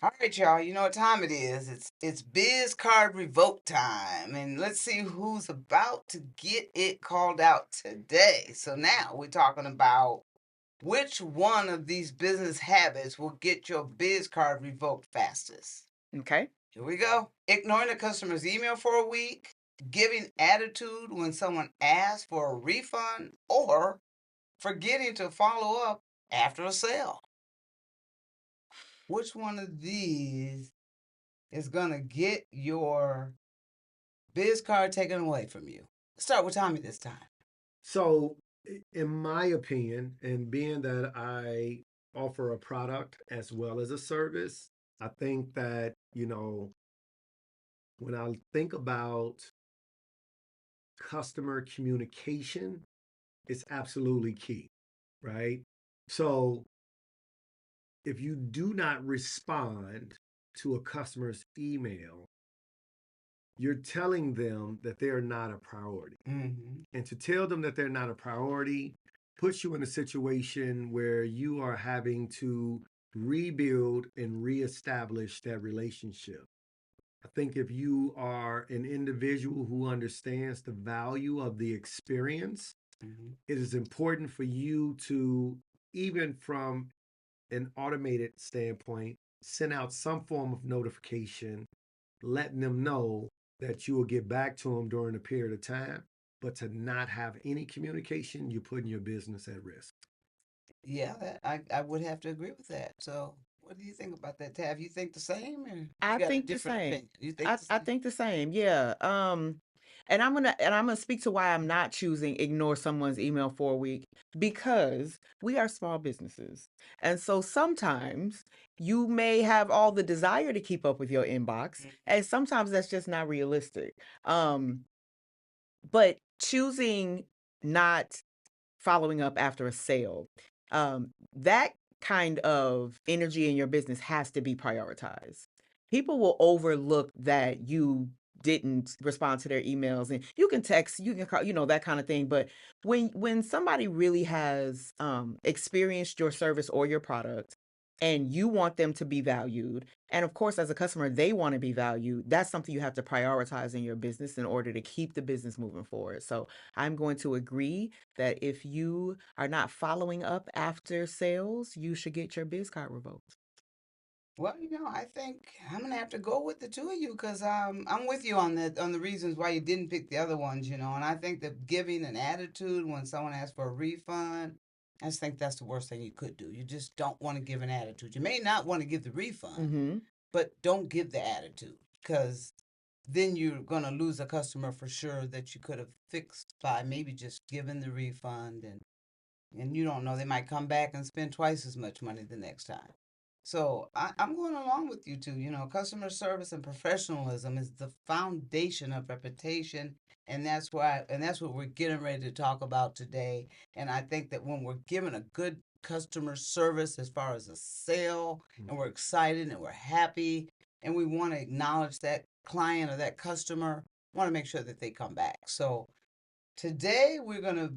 All right, y'all. You know what time it is. It's Biz Card Revoke time, and let's see who's about to get it called out today. So now we're talking about which one of these business habits will get your Biz Card revoked fastest. Okay. Here we go. Ignoring a customer's email for a week, giving attitude when someone asks for a refund, or forgetting to follow up after a sale. Which one of these is going to get your biz card taken away from you? Let's start with Tommy this time. So, in my opinion, and being that I offer a product as well as a service, I think that, when I think about customer communication, it's absolutely key, right? So, if you do not respond to a customer's email, you're telling them that they're not a priority. Mm-hmm. And to tell them that they're not a priority puts you in a situation where you are having to rebuild and reestablish that relationship. I think if you are an individual who understands the value of the experience, Mm-hmm. it is important for you to, even from an automated standpoint, send out some form of notification, letting them know that you will get back to them during a period of time. But to not have any communication, you're putting your business at risk. Yeah, I would have to agree with that. So, what do you think about that, Tav? You think the same, or you I got a think the different same. opinion? You think I the I same? think the same. Yeah. And I'm gonna speak to why I'm not choosing ignore someone's email for a week, because we are small businesses. And so sometimes you may have all the desire to keep up with your inbox, and sometimes that's just not realistic. Um but choosing not following up after a sale, that kind of energy in your business has to be prioritized. People will overlook that you didn't respond to their emails, and you can text, you can call, that kind of thing. But when somebody really has experienced your service or your product, and you want them to be valued, and of course as a customer they want to be valued, that's something you have to prioritize in your business in order to keep the business moving forward. So I'm going to agree that if you are not following up after sales, you should get your biz card revoked. Well, I think I'm gonna have to go with the two of you because I'm with you on the reasons why you didn't pick the other ones, and I think that giving an attitude when someone asks for a refund, I just think that's the worst thing you could do. You just don't want to give an attitude. You may not want to give the refund, Mm-hmm. but don't give the attitude because then you're gonna lose a customer for sure that you could have fixed by maybe just giving the refund, and you don't know, they might come back and spend twice as much money the next time. So I'm going along with you too. Customer service and professionalism is the foundation of reputation, and that's what we're getting ready to talk about today. And I think that when we're given a good customer service as far as a sale, and we're excited and we're happy, and we want to acknowledge that client or that customer, want to make sure that they come back. So today we're going to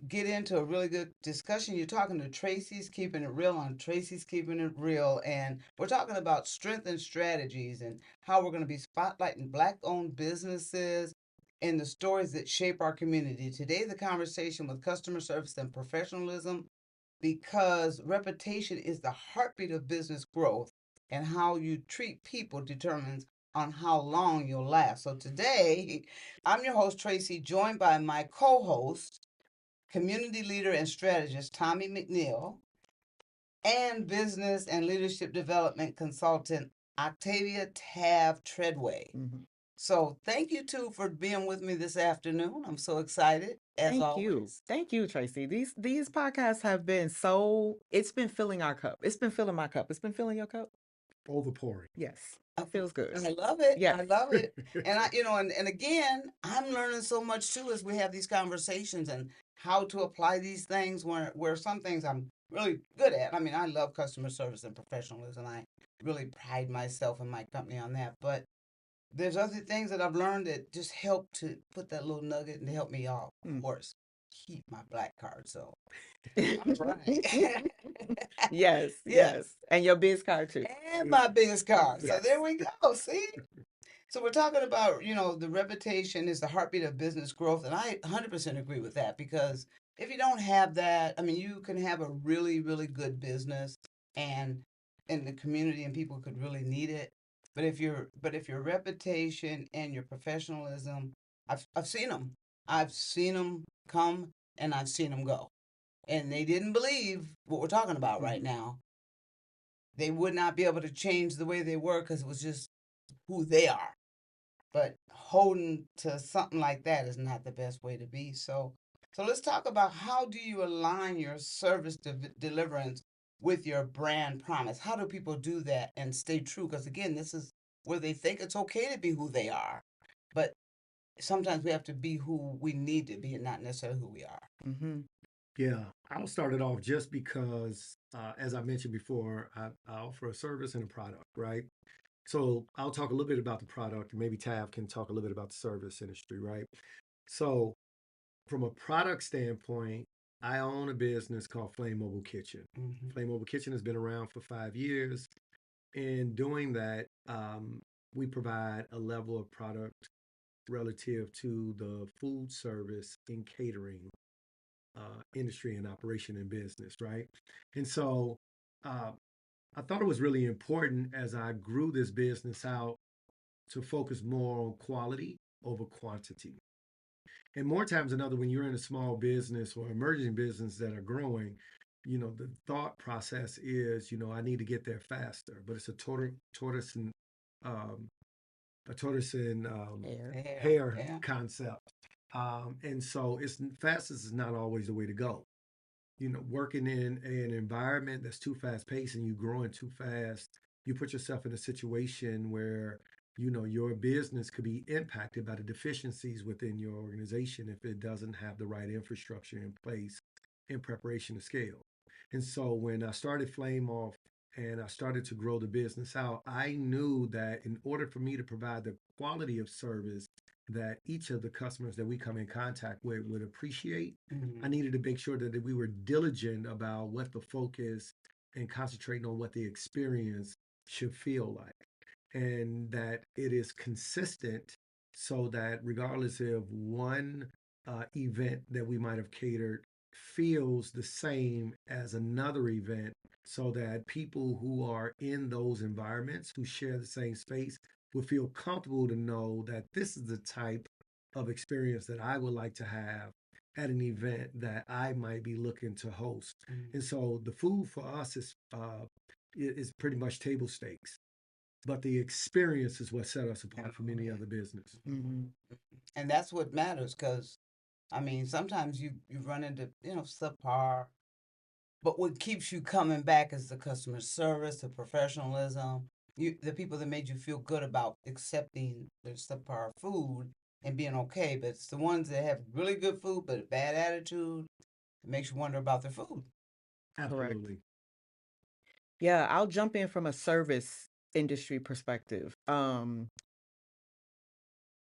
get into a really good discussion. You're talking to Tracy's Keeping It Real on Tracy's Keeping It Real, and we're talking about strength and strategies and how we're going to be spotlighting Black-owned businesses and the stories that shape our community. Today, the conversation with customer service and professionalism, because reputation is the heartbeat of business growth, and how you treat people determines on how long you'll last. So today, I'm your host, Tracy, joined by my co-host, community leader and strategist Tommy McNeal, and business and leadership development consultant Octavia Tav Treadway. Mm-hmm. So thank you two for being with me this afternoon. I'm so excited as Thank you. always. Thank you, Tracy. These podcasts have been so, it's been filling our cup. It's been filling my cup. It's been filling your cup. Overpouring. Yes. It feels good. I love it. Yes. I love it. And and again, I'm learning so much too as we have these conversations and how to apply these things where some things I'm really good at. I mean, I love customer service and professionalism. I really pride myself and my company on that. But there's other things that I've learned that just help to put that little nugget and help me off Mm. course. keep my black card. So, all right. Yes, Yes. yes. And your biz card too. And my biz card. So Yes. there we go. See? So we're talking about, the reputation is the heartbeat of business growth. And I 100% agree with that because if you don't have that, I mean, you can have a really, really good business and in the community and people could really need it. But if your reputation and your professionalism, I've seen them. I've seen them come and I've seen them go. And they didn't believe what we're talking about right now. They would not be able to change the way they were because it was just who they are. But holding to something like that is not the best way to be. So let's talk about how do you align your service deliverance with your brand promise? How do people do that and stay true? Because again, this is where they think it's okay to be who they are, but sometimes we have to be who we need to be and not necessarily who we are. Mm-hmm. Yeah, I'll start it off just because, as I mentioned before, I offer a service and a product, right? So I'll talk a little bit about the product, and maybe Tav can talk a little bit about the service industry, right? So, from a product standpoint, I own a business called Flame Mobile Kitchen. Mm-hmm. Flame Mobile Kitchen has been around for 5 years. In doing that, we provide a level of product relative to the food service and catering industry and operation and business, right? And so uh, I thought it was really important as I grew this business out to focus more on quality over quantity. And more times than other, when you're in a small business or emerging business that are growing, the thought process is, I need to get there faster. But it's um, a tortoise and hare Yeah. concept. And so it's fastest is not always the way to go. Working in an environment that's too fast paced and you growing too fast, you put yourself in a situation where, your business could be impacted by the deficiencies within your organization if it doesn't have the right infrastructure in place in preparation to scale. And so when I started Flame Off and I started to grow the business out, I knew that in order for me to provide the quality of service that each of the customers that we come in contact with would appreciate, Mm-hmm. I needed to make sure that we were diligent about what the focus and concentrating on what the experience should feel like, and that it is consistent so that regardless of one event that we might have catered feels the same as another event, so that people who are in those environments who share the same space will feel comfortable to know that this is the type of experience that I would like to have at an event that I might be looking to host. Mm-hmm. And so the food for us is pretty much table stakes, but the experience is what set us apart from any other business. Mm-hmm. And that's what matters because, I mean, sometimes you run into, subpar, but what keeps you coming back is the customer service, the professionalism, the people that made you feel good about accepting the subpar food and being okay. But it's the ones that have really good food but a bad attitude that makes you wonder about their food. Correct. Absolutely. Yeah, I'll jump in from a service industry perspective.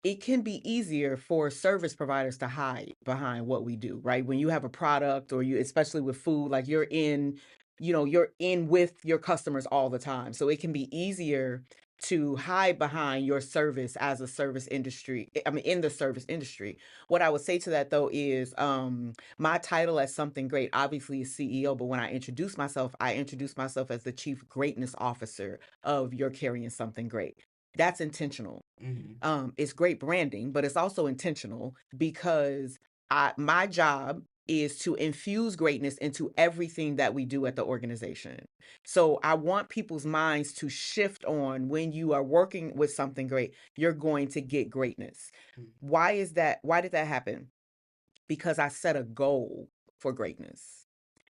It can be easier for service providers to hide behind what we do, right? When you have a product or you, especially with food, like you're in with your customers all the time. So it can be easier to hide behind your service as a service industry. I mean, in the service industry. What I would say to that though is my title as Something Great obviously is CEO, but when I introduce myself as the Chief Greatness Officer of You're Carrying Something Great. That's intentional. It's great branding, but it's also intentional because my job is to infuse greatness into everything that we do at the organization. So I want people's minds to shift on when you are working with something great, you're going to get greatness. Mm-hmm. Why is that? Why did that happen? Because I set a goal for greatness.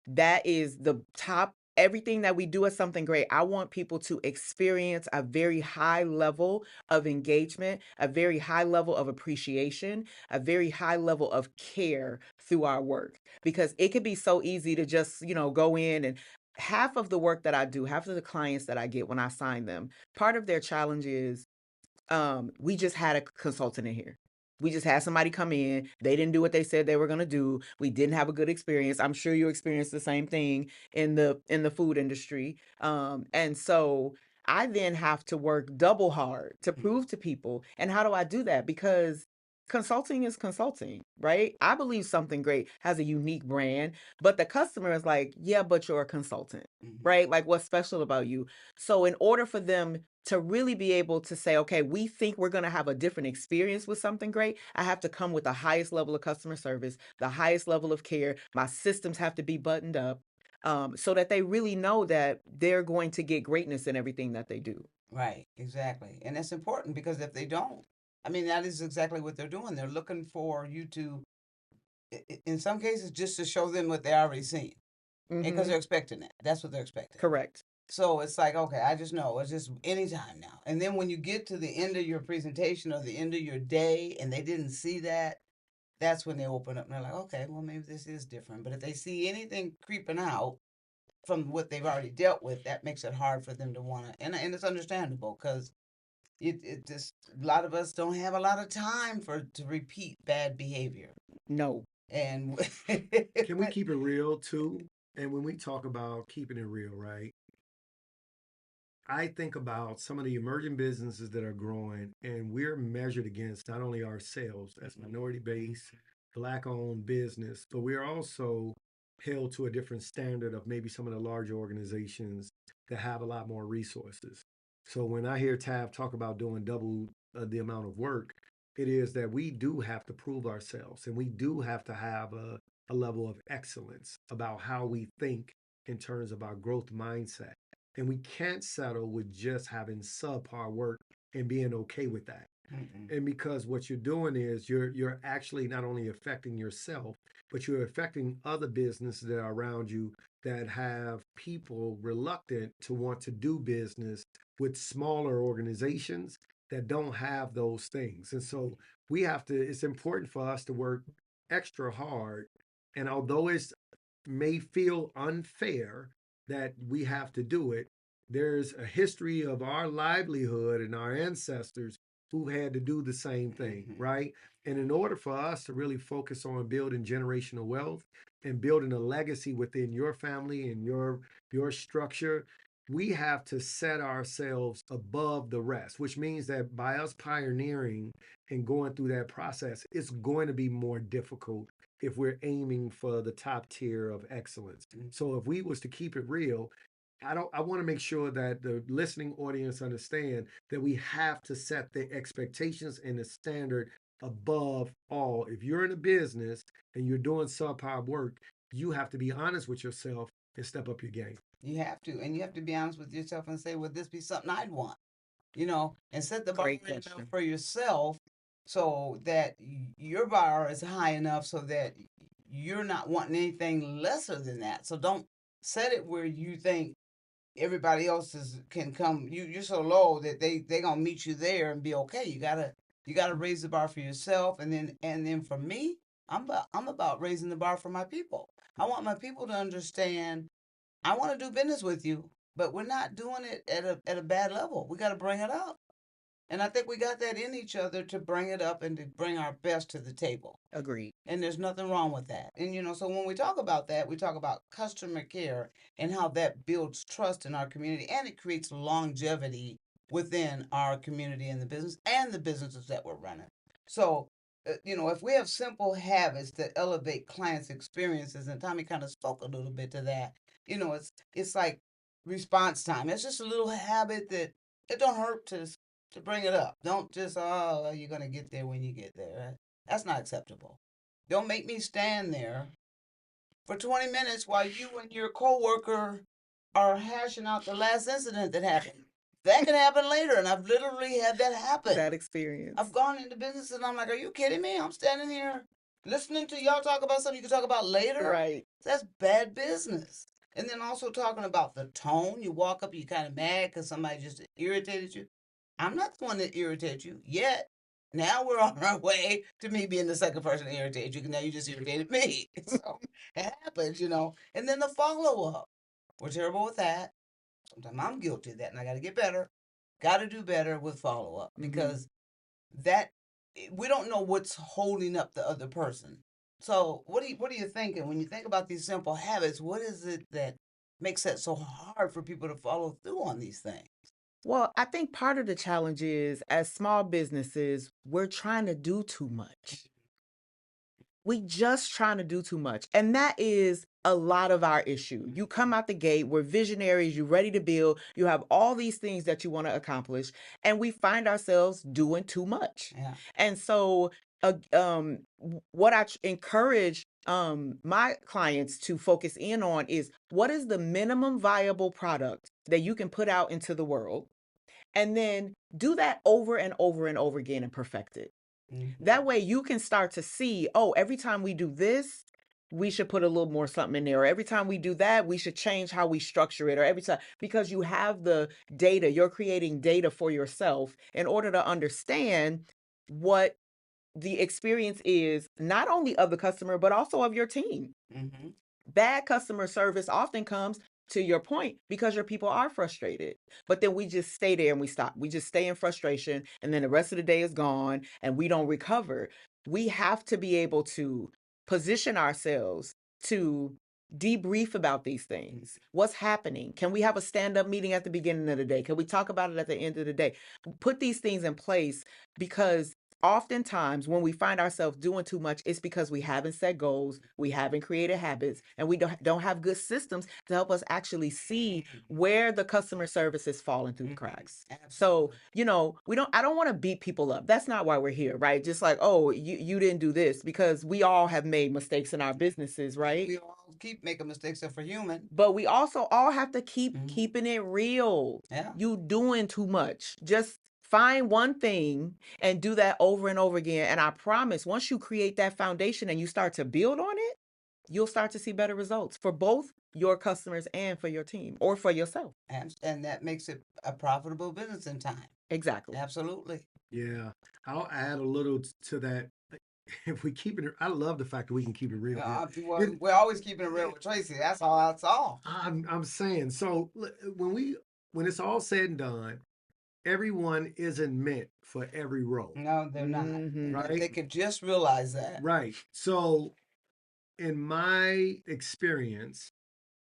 That is the top. Everything that we do is something great. I want people to experience a very high level of engagement, a very high level of appreciation, a very high level of care through our work, because it could be so easy to just, go in and half of the work that I do, half of the clients that I get when I sign them, part of their challenge is we just had a consultant in here. We just had somebody come in. They didn't do what they said they were going to do. We didn't have a good experience. I'm sure you experienced the same thing in the food industry. And so I then have to work double hard to prove to people. And how do I do that? Because consulting is consulting, right? I believe Something Great has a unique brand, but the customer is like, yeah, but you're a consultant, right? Like, what's special about you? So in order for them to really be able to say, okay, we think we're going to have a different experience with Something Great, I have to come with the highest level of customer service, the highest level of care. My systems have to be buttoned up, so that they really know that they're going to get greatness in everything that they do. Right, exactly. And that's important because if they don't, I mean, that is exactly what they're doing. They're looking for you to, in some cases, just to show them what they already seen. Because they're expecting it. That's what they're expecting. Correct. So it's like, okay, I just know it's just anytime now. And then when you get to the end of your presentation or the end of your day and they didn't see that, that's when they open up and they're like, okay, well, maybe this is different. But if they see anything creeping out from what they've already dealt with, that makes it hard for them to want to. And it's understandable because it just, a lot of us don't have a lot of time to repeat bad behavior. No. And can we keep it real too? And when we talk about keeping it real, right? I think about some of the emerging businesses that are growing, and we're measured against not only ourselves as minority based, Black owned business, but we're also held to a different standard of maybe some of the larger organizations that have a lot more resources. So when I hear Tab talk about doing double the amount of work, it is that we do have to prove ourselves and we do have to have a level of excellence about how we think in terms of our growth mindset. And we can't settle with just having subpar work and being okay with that. And because what you're doing is you're actually not only affecting yourself, but you're affecting other businesses that are around you that have people reluctant to want to do business with smaller organizations that don't have those things. And so we have to, it's important for us to work extra hard. And although it's may feel unfair that we have to do it, there's a history of our livelihood and our ancestors who had to do the same thing, right? And in order for us to really focus on building generational wealth and building a legacy within your family and your structure, we have to set ourselves above the rest, which means that by us pioneering and going through that process, it's going to be more difficult if we're aiming for the top tier of excellence. So if we was to keep it real, I want to make sure that the listening audience understand that we have to set the expectations and the standard above all. If you're in a business and you're doing subpar work, you have to be honest with yourself and step up your game. You have to, and you have to be honest with yourself and say, "Would this be something I'd want?" And set the bar Great enough question. for yourself so that your bar is high enough so that you're not wanting anything lesser than that. So don't set it where you think everybody else can come. You're so low that they gonna meet you there and be okay. You gotta raise the bar for yourself, and then for me, I'm about raising the bar for my people. I want my people to understand I want to do business with you, but we're not doing it at a bad level. We got to bring it up. And I think we got that in each other to bring it up and to bring our best to the table. Agreed. And there's nothing wrong with that. And so when we talk about that, we talk about customer care and how that builds trust in our community and it creates longevity within our community and the businesses that we're running. So, if we have simple habits that elevate clients' experiences, and Tommy kind of spoke a little bit to that, it's like response time. It's just a little habit that it don't hurt to bring it up. Don't just, oh, you're gonna get there when you get there. That's not acceptable. Don't make me stand there for 20 minutes while you and your coworker are hashing out the last incident that happened. That can happen later, and I've literally had that happen. That experience. I've gone into business and I'm like, are you kidding me? I'm standing here listening to y'all talk about something you can talk about later. Right. That's bad business. And then also talking about the tone. You walk up, you're kind of mad because somebody just irritated you. I'm not the one that irritated you yet. Now we're on our way to me being the second person to irritate you because now you just irritated me. So it happens, And then the follow up. We're terrible with that. Sometimes I'm guilty of that and I got to get better. Got to do better with follow up because that we don't know what's holding up the other person. So what are you thinking when you think about these simple habits? What is it that makes it so hard for people to follow through on these things? Well, I think part of the challenge is as small businesses, we're trying to do too much. We just trying to do too much. And that is a lot of our issue. You come out the gate, we're visionaries, you're ready to build, you have all these things that you want to accomplish, and we find ourselves doing too much. Yeah. And so what I encourage my clients to focus in on is what is the minimum viable product that you can put out into the world, and then do that over and over and over again and perfect it. That way you can start to see, oh, every time we do this, we should put a little more something in there. Or every time we do that, we should change how we structure it. Or every time, because you have the data, you're creating data for yourself in order to understand what the experience is, not only of the customer, but also of your team. Mm-hmm. Bad customer service often comes, to your point, because your people are frustrated. But then we just stay there and we stop. We just stay in frustration, and then the rest of the day is gone and we don't recover. We have to be able to position ourselves to debrief about these things. What's happening? Can we have a stand-up meeting at the beginning of the day? Can we talk about it at the end of the day? Put these things in place, because oftentimes when we find ourselves doing too much, it's because we haven't set goals, we haven't created habits, and we don't have good systems to help us actually see where the customer service is falling through the cracks. So, I don't want to beat people up. That's not why we're here, right? Just like, oh, you didn't do this, because we all have made mistakes in our businesses, right? We all keep making mistakes if we're human. But we also all have to keep keeping it real. Yeah. You doing too much. Just find one thing and do that over and over again. And I promise, once you create that foundation and you start to build on it, you'll start to see better results for both your customers and for your team or for yourself. And that makes it a profitable business in time. Exactly. Absolutely. Yeah. I'll add a little to that. If we keep it, I love the fact that we can keep it real. We're always keeping it real with Tracey. That's all. I'm saying, so when it's all said and done, everyone isn't meant for every role. No, they're not. Right? They could just realize that. Right. So in my experience,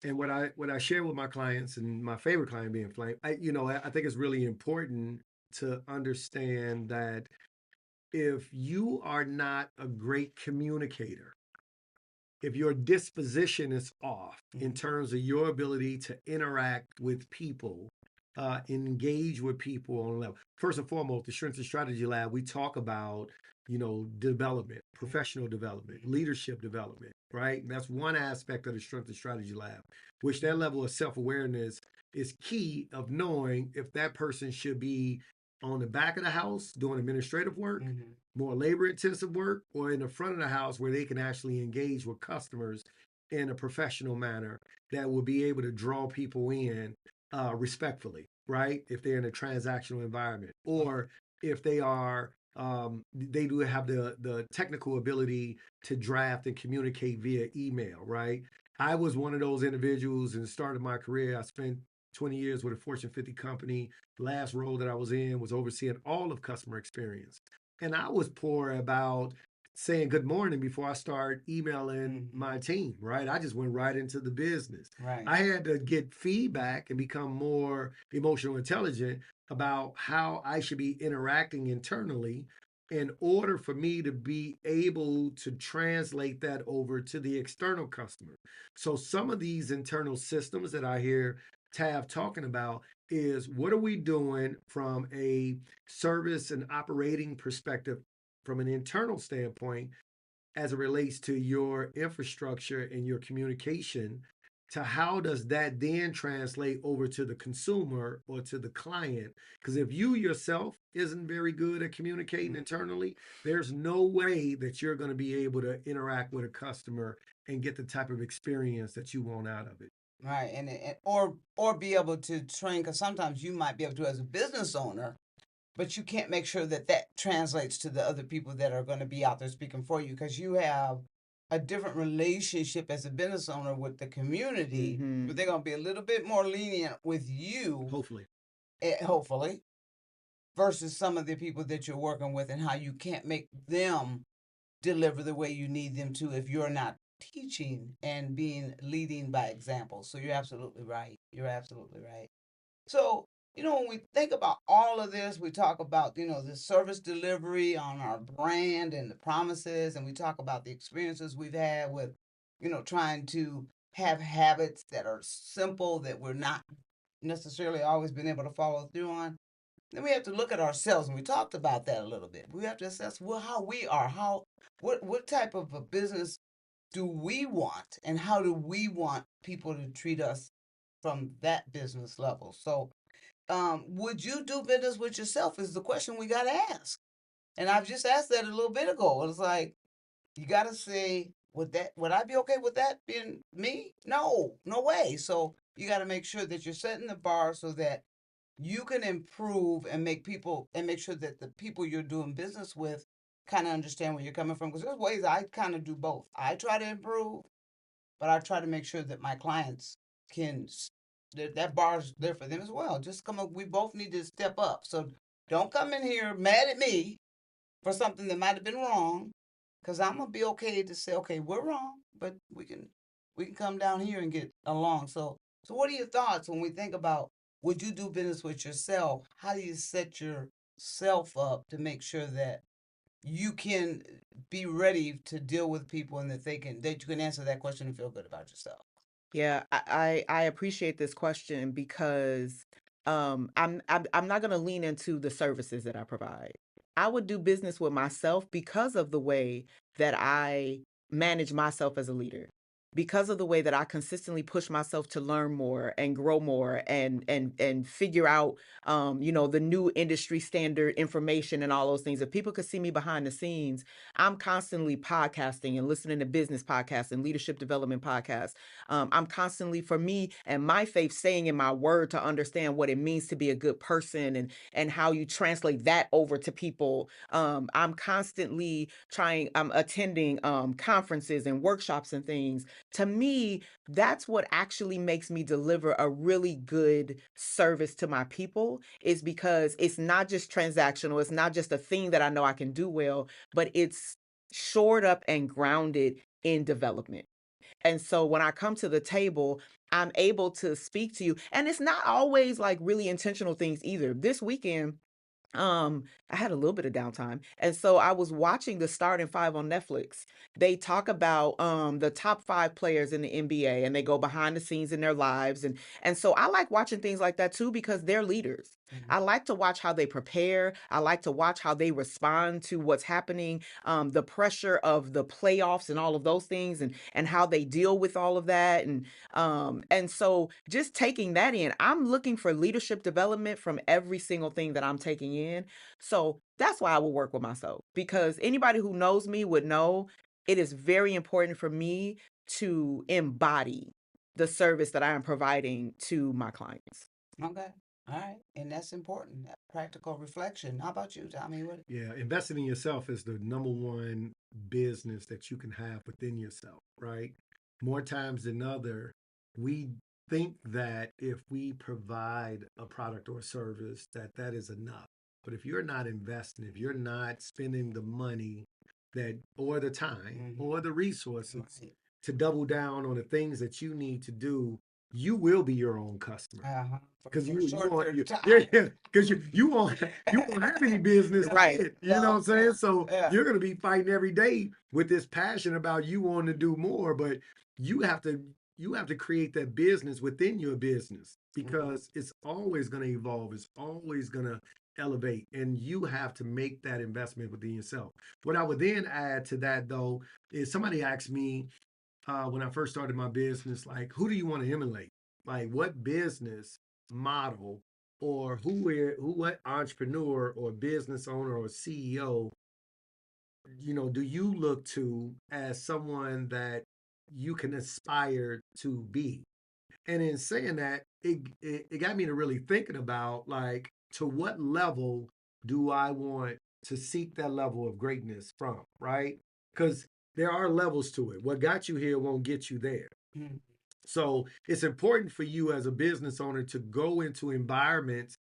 and what I share with my clients, and my favorite client being Flame, I think it's really important to understand that if you are not a great communicator, if your disposition is off in terms of your ability to interact with people, engage with people on a level. First and foremost, the Strengths and Strategy Lab, we talk about, development, professional development, leadership development, right? And that's one aspect of the Strengths and Strategy Lab, which that level of self-awareness is key of knowing if that person should be on the back of the house doing administrative work, more labor-intensive work, or in the front of the house where they can actually engage with customers in a professional manner that will be able to draw people in respectfully, right? If they're in a transactional environment, or if they are, they do have the technical ability to draft and communicate via email, right? I was one of those individuals and started my career. I spent 20 years with a Fortune 50 company. Last role that I was in was overseeing all of customer experience. And I was poor about saying good morning before I start emailing my team, right? I just went right into the business. Right. I had to get feedback and become more emotional intelligent about how I should be interacting internally in order for me to be able to translate that over to the external customer. So some of these internal systems that I hear Tav talking about is, what are we doing from a service and operating perspective from an internal standpoint as it relates to your infrastructure and your communication, to how does that then translate over to the consumer or to the client? Because if you yourself isn't very good at communicating internally, there's no way that you're going to be able to interact with a customer and get the type of experience that you want out of it. Right, and or be able to train, because sometimes you might be able to as a business owner, but you can't make sure that translates to the other people that are going to be out there speaking for you, because you have a different relationship as a business owner with the community, but they're going to be a little bit more lenient with you, Hopefully, versus some of the people that you're working with, and how you can't make them deliver the way you need them to if you're not teaching and leading by example. So you're absolutely right. You're absolutely right. So, when we think about all of this, we talk about, the service delivery on our brand and the promises, and we talk about the experiences we've had with, trying to have habits that are simple that we're not necessarily always been able to follow through on. Then we have to look at ourselves, and we talked about that a little bit. We have to assess how we are, what type of a business do we want, and how do we want people to treat us from that business level. So, would you do business with yourself is the question we got to ask. And I've just asked that a little bit ago. It's like, you got to say, would I be okay with that being me? No, no way. So you got to make sure that you're setting the bar so that you can improve and make sure that the people you're doing business with kind of understand where you're coming from. Because there's ways I kind of do both. I try to improve, but I try to make sure that my clients can that bar's there for them as well. Just come up. We both need to step up. So don't come in here mad at me for something that might have been wrong, because I'm gonna be okay to say, okay, we're wrong, but we can come down here and get along. So what are your thoughts when we think about, would you do business with yourself? How do you set yourself up to make sure that you can be ready to deal with people, and that you can answer that question and feel good about yourself? Yeah, I appreciate this question because I'm not going to lean into the services that I provide. I would do business with myself because of the way that I manage myself as a leader. Because of the way that I consistently push myself to learn more and grow more and figure out the new industry standard information and all those things. If people could see me behind the scenes, I'm constantly podcasting and listening to business podcasts and leadership development podcasts. I'm constantly, for me and my faith, staying in my word to understand what it means to be a good person and how you translate that over to people. I'm constantly I'm attending conferences and workshops and things. To me, that's what actually makes me deliver a really good service to my people, is because it's not just transactional. It's not just a thing that I know I can do well, but it's shored up and grounded in development. And so when I come to the table, I'm able to speak to you. And it's not always like really intentional things either. This weekend, I had a little bit of downtime. And so I was watching the Starting Five on Netflix. They talk about the top 5 players in the NBA, and they go behind the scenes in their lives. And so I like watching things like that too, because they're leaders. I like to watch how they prepare. I like to watch how they respond to what's happening, the pressure of the playoffs and all of those things, and how they deal with all of that. And so just taking that in, I'm looking for leadership development from every single thing that I'm taking in. So that's why I will work with myself, because anybody who knows me would know it is very important for me to embody the service that I am providing to my clients. Okay. All right. And that's important. That practical reflection. How about you, Tommy? What? Yeah, investing in yourself is the number one business that you can have within yourself, right? More times than other, we think that if we provide a product or a service, that is enough. But if you're not investing, if you're not spending the money that or the time or the resources Right. to double down on the things that you need to do, you will be your own customer. Because For a you short want period of yeah, time. yeah, because you won't have any business Right. with, you know what I'm saying? So Yeah. you're gonna be fighting every day with this passion about you wanting to do more, but you have to you have to create that business within your business, because it's always gonna evolve, it's always gonna elevate, and you have to make that investment within yourself. What I would then add to that though is, somebody asked me when I first started my business, like, who do you want to emulate? Like, what business model, or what entrepreneur or business owner or CEO, do you look to as someone that you can aspire to be? And in saying that, it got me to really thinking about, like, to what level do I want to seek that level of greatness from, right? Because there are levels to it. What got you here won't get you there. Mhm. So it's important for you as a business owner to go into environments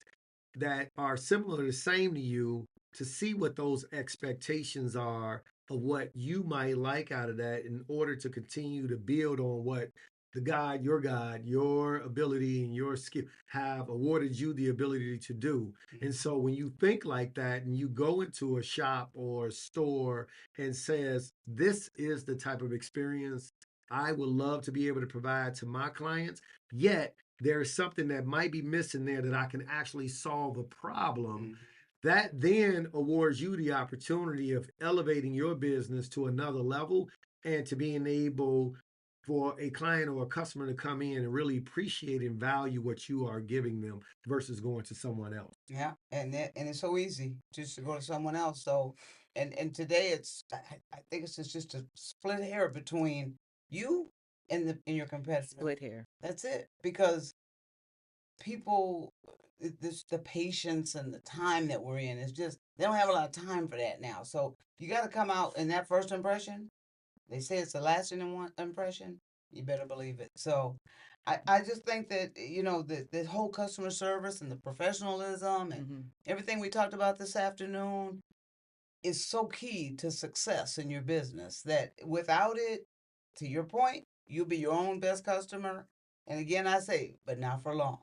that are similar, the same to you, to see what those expectations are of what you might like out of that in order to continue to build on what your ability and your skill have awarded you the ability to do. And so when you think like that and you go into a shop or a store and says, this is the type of experience I would love to be able to provide to my clients, yet there's something that might be missing there that I can actually solve a problem. That then awards you the opportunity of elevating your business to another level and to being able for a client or a customer to come in and really appreciate and value what you are giving them versus going to someone else. Yeah, and it's so easy just to go to someone else. So, and today I think it's just a split hair between you and your competitor. Split hair. That's it, because people, this the patience and the time that we're in is just they don't have a lot of time for that now. So you got to come out in that first impression. They say it's the lasting one impression. You better believe it. So I just think that, the whole customer service and the professionalism and everything we talked about this afternoon is so key to success in your business that without it, to your point, you'll be your own best customer. And again, I say, but not for long.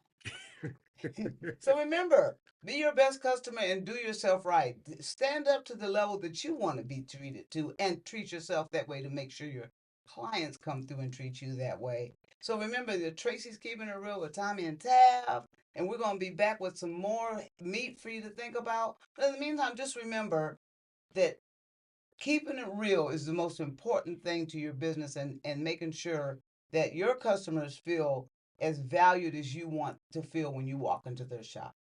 So remember, be your best customer and do yourself right. Stand up to the level that you want to be treated to and treat yourself that way to make sure your clients come through and treat you that way. So remember that Tracey's Keeping It Real with Tommy and Tab, and we're going to be back with some more meat for you to think about. But in the meantime, just remember that keeping it real is the most important thing to your business, and making sure that your customers feel as valued as you want to feel when you walk into their shop.